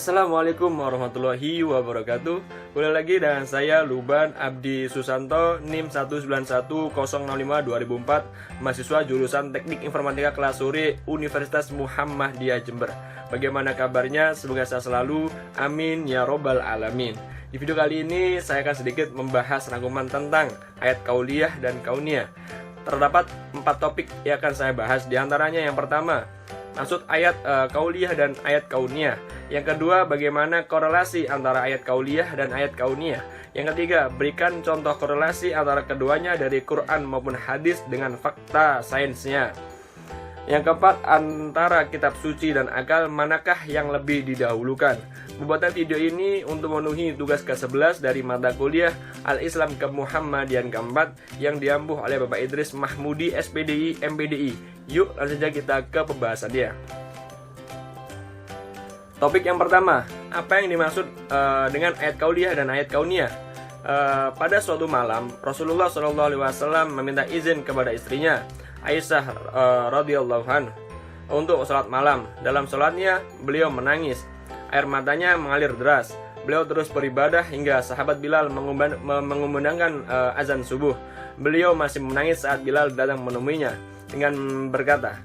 Assalamualaikum warahmatullahi wabarakatuh. Kembali lagi dengan saya Luban Abdi Susanto, NIM 1910065-2004, mahasiswa jurusan Teknik Informatika kelas sore Universitas Muhammadiyah Jember. Bagaimana kabarnya? Semoga sehat selalu. Amin ya robbal alamin. Di video kali ini saya akan sedikit membahas rangkuman tentang ayat kauliyah dan kauniyah. Terdapat 4 topik yang akan saya bahas. Di antaranya yang pertama, maksud ayat kauliyah dan ayat kauniyah. Yang kedua, bagaimana korelasi antara ayat kauliyah dan ayat kauniyah. Yang ketiga, berikan contoh korelasi antara keduanya dari Quran maupun hadis dengan fakta sainsnya. Yang keempat, antara kitab suci dan akal, manakah yang lebih didahulukan. Pembuatan video ini untuk memenuhi tugas ke-11 dari mata kuliah Al-Islam Kemuhammadian keempat yang diampuh oleh Bapak Idris Mahmudi, SPDI, MPDI. Yuk langsung saja kita ke pembahasannya. Topik yang pertama, apa yang dimaksud dengan ayat kauliyah dan ayat kauniyah? Pada suatu malam, Rasulullah SAW meminta izin kepada istrinya, Aisyah radhiyallahu anha, untuk sholat malam. Dalam sholatnya, beliau menangis. Air matanya mengalir deras. Beliau terus beribadah hingga sahabat Bilal mengumandangkan azan subuh. Beliau masih menangis saat Bilal datang menemuinya dengan berkata,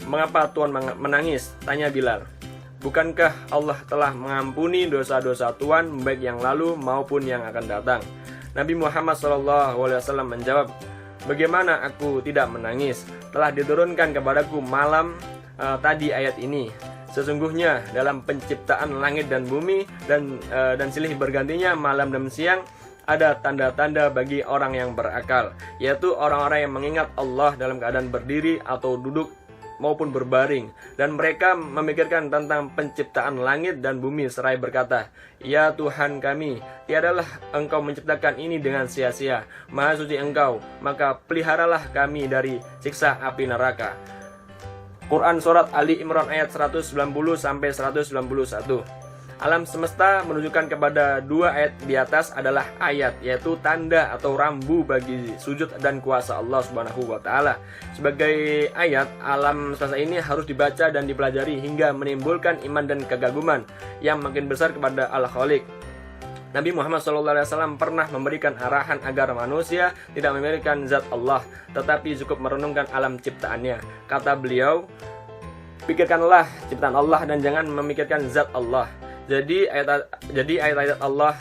"Mengapa Tuhan menangis?" tanya Bilal. "Bukankah Allah telah mengampuni dosa-dosa Tuhan baik yang lalu maupun yang akan datang?" Nabi Muhammad SAW menjawab, "Bagaimana aku tidak menangis? Telah diturunkan kepadaku malam tadi ayat ini. Sesungguhnya dalam penciptaan langit dan bumi dan silih bergantinya malam dan siang ada tanda-tanda bagi orang yang berakal, yaitu orang-orang yang mengingat Allah dalam keadaan berdiri atau duduk maupun berbaring, dan mereka memikirkan tentang penciptaan langit dan bumi seraya berkata, 'Ya Tuhan kami, tiadalah Engkau menciptakan ini dengan sia-sia. Maha suci Engkau, maka peliharalah kami dari siksa api neraka.'" Quran Surat Ali Imran ayat 190-191. Alam semesta menunjukkan kepada 2 ayat di atas adalah ayat, yaitu tanda atau rambu bagi sujud dan kuasa Allah Subhanahu wa taala. Sebagai ayat, alam semesta ini harus dibaca dan dipelajari hingga menimbulkan iman dan kekaguman yang makin besar kepada Al-Khaliq. Nabi Muhammad SAW pernah memberikan arahan agar manusia tidak memikirkan zat Allah, tetapi cukup merenungkan alam ciptaannya. Kata beliau, "Pikirkanlah ciptaan Allah dan jangan memikirkan zat Allah." Jadi ayat-ayat Allah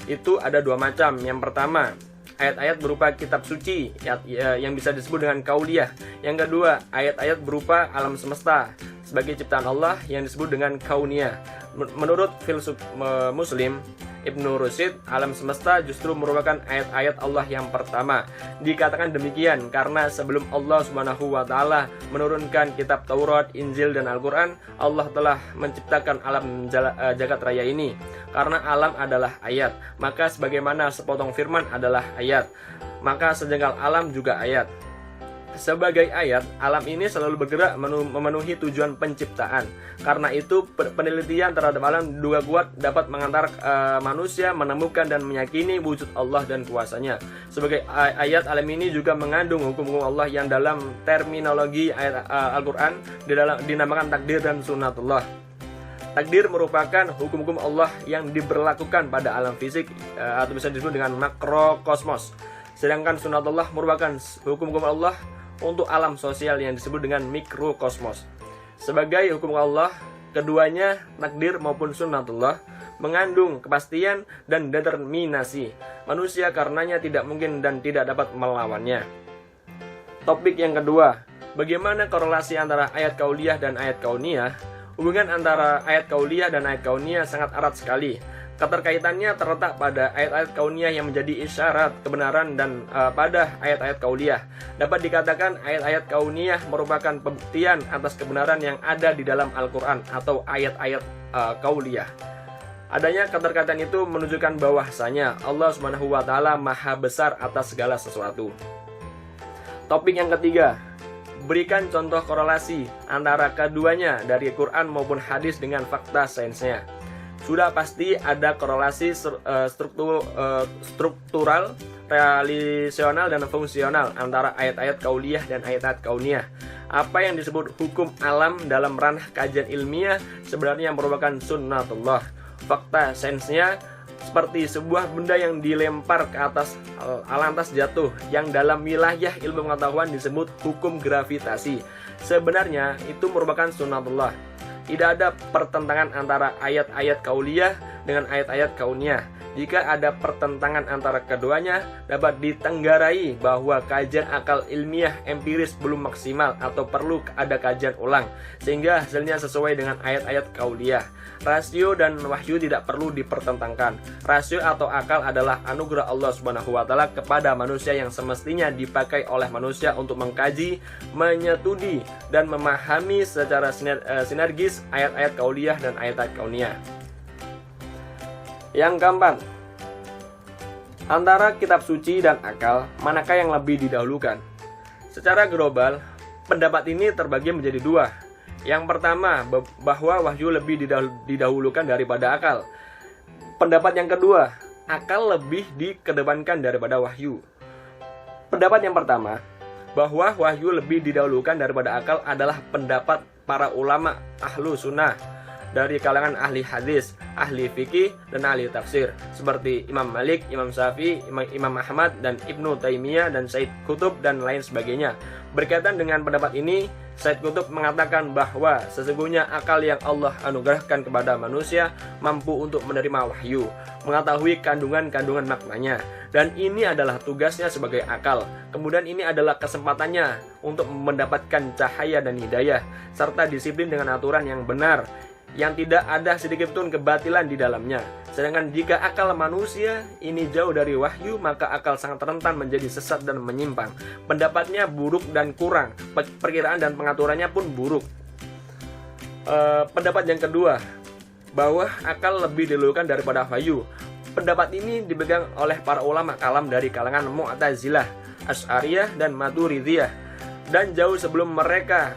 itu ada 2 macam. Yang pertama, ayat-ayat berupa kitab suci yang bisa disebut dengan kauliyah. Yang kedua, ayat-ayat berupa alam semesta sebagai ciptaan Allah yang disebut dengan kauniyah. Menurut filsuf Muslim Ibnu Rushd, alam semesta justru merupakan ayat-ayat Allah yang pertama. Dikatakan demikian karena sebelum Allah Subhanahu wa taala menurunkan kitab Taurat, Injil dan Al-Qur'an, Allah telah menciptakan alam jagat raya ini. Karena alam adalah ayat, maka sebagaimana sepotong firman adalah ayat, maka sejengkal alam juga ayat. Sebagai ayat, alam ini selalu bergerak memenuhi tujuan penciptaan. Karena itu, penelitian terhadap alam juga kuat dapat mengantar manusia menemukan dan meyakini wujud Allah dan kuasanya. Sebagai ayat, alam ini juga mengandung hukum-hukum Allah yang dalam terminologi ayat Al-Quran dinamakan takdir dan sunatullah. Takdir merupakan hukum-hukum Allah yang diberlakukan pada alam fisik atau bisa disebut dengan makrokosmos. Sedangkan sunatullah merupakan hukum-hukum Allah untuk alam sosial yang disebut dengan mikrokosmos. Sebagai hukum Allah, keduanya, takdir maupun sunnatullah, mengandung kepastian dan determinasi. Manusia karenanya tidak mungkin dan tidak dapat melawannya. Topik yang kedua, bagaimana korelasi antara ayat kauliyah dan ayat kauniyah? Hubungan antara ayat kauliyah dan ayat kauniyah sangat erat sekali. Keterkaitannya terletak pada ayat-ayat kauniyah yang menjadi isyarat kebenaran dan pada ayat-ayat kauliyah. Dapat dikatakan ayat-ayat kauniyah merupakan pembuktian atas kebenaran yang ada di dalam Al-Quran atau ayat-ayat kauliyah. Adanya keterkaitan itu menunjukkan bahwasanya Allah Subhanahu wa taala Maha besar atas segala sesuatu. Topik yang ketiga, berikan contoh korelasi antara keduanya dari Quran maupun hadis dengan fakta sainsnya. Sudah pasti ada korelasi struktural, relasional, dan fungsional antara ayat-ayat kauliyah dan ayat-ayat kauniyah. Apa yang disebut hukum alam dalam ranah kajian ilmiah sebenarnya merupakan sunnatullah. Fakta sainsnya seperti sebuah benda yang dilempar ke atas lantas jatuh, yang dalam wilayah ilmu pengetahuan disebut hukum gravitasi. Sebenarnya itu merupakan sunnatullah. Tidak ada pertentangan antara ayat-ayat kauliyah dengan ayat-ayat kauniyah. Jika ada pertentangan antara keduanya, dapat ditenggarai bahwa kajian akal ilmiah empiris belum maksimal atau perlu ada kajian ulang, sehingga hasilnya sesuai dengan ayat-ayat kauliyah. Rasio dan wahyu tidak perlu dipertentangkan. Rasio atau akal adalah anugerah Allah Subhanahu wa Ta'ala kepada manusia yang semestinya dipakai oleh manusia untuk mengkaji, menyetujui, dan memahami secara sinergis ayat-ayat kauliyah dan ayat-ayat kauniyah. Yang keempat, antara kitab suci dan akal, manakah yang lebih didahulukan? Secara global, pendapat ini terbagi menjadi dua. Yang pertama, bahwa wahyu lebih didahulukan daripada akal. Pendapat yang kedua, akal lebih dikedepankan daripada wahyu. Pendapat yang pertama, bahwa wahyu lebih didahulukan daripada akal adalah pendapat para ulama ahlu sunnah dari kalangan ahli hadis, ahli fikih, dan ahli tafsir seperti Imam Malik, Imam Syafi'i, Imam Ahmad, dan Ibnu Taimiyah, dan Said Qutb, dan lain sebagainya. Berkaitan dengan pendapat ini, Said Qutb mengatakan bahwa sesungguhnya akal yang Allah anugerahkan kepada manusia mampu untuk menerima wahyu, mengetahui kandungan-kandungan maknanya, dan ini adalah tugasnya sebagai akal. Kemudian ini adalah kesempatannya untuk mendapatkan cahaya dan hidayah, serta disiplin dengan aturan yang benar, yang tidak ada sedikit pun kebatilan di dalamnya. Sedangkan jika akal manusia ini jauh dari wahyu, maka akal sangat rentan menjadi sesat dan menyimpang. Pendapatnya buruk dan kurang, perkiraan dan pengaturannya pun buruk. Pendapat yang kedua, bahwa akal lebih didahulukan daripada wahyu. Pendapat ini dipegang oleh para ulama kalam dari kalangan Mu'tazilah, Asy'ariyah, dan Maturidiyah. Dan jauh sebelum mereka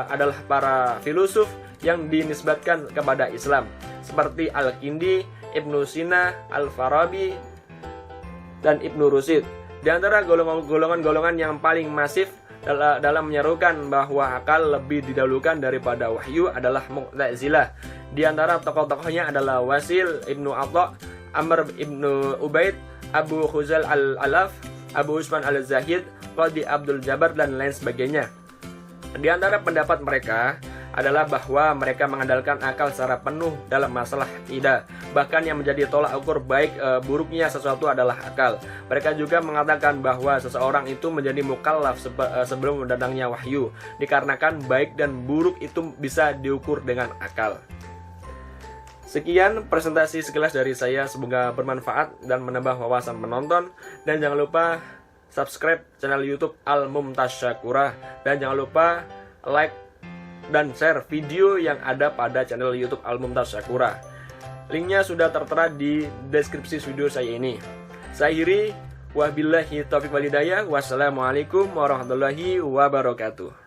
adalah para filosof yang dinisbatkan kepada Islam seperti Al-Kindi, Ibnu Sina, Al-Farabi, dan Ibnu Rusyid. Di antara golongan-golongan yang paling masif dalam menyerukan bahwa akal lebih didahulukan daripada wahyu adalah Mu'tazilah. Di antara tokoh-tokohnya adalah Wasil Ibnu Atha, Amr Ibnu Ubaid, Abu Khuzal Al-Alaf, Abu Usman Al-Zahid, Qadi Abdul Jabbar, dan lain sebagainya. Di antara pendapat mereka adalah bahwa mereka mengandalkan akal secara penuh dalam masalah akidah. Bahkan yang menjadi tolak ukur baik buruknya sesuatu adalah akal. Mereka juga mengatakan bahwa seseorang itu menjadi mukallaf sebelum datangnya wahyu, dikarenakan baik dan buruk itu bisa diukur dengan akal. Sekian presentasi sekilas dari saya, semoga bermanfaat dan menambah wawasan penonton. Dan jangan lupa subscribe channel YouTube Al-Mumtaz Syakurah, dan jangan lupa like dan share video yang ada pada channel YouTube Al-Mumtaz Syakurah. Linknya sudah tertera di deskripsi video saya ini. Saya akhiri, wabillahi taufiq wal hidayah. Wassalamualaikum warahmatullahi wabarakatuh.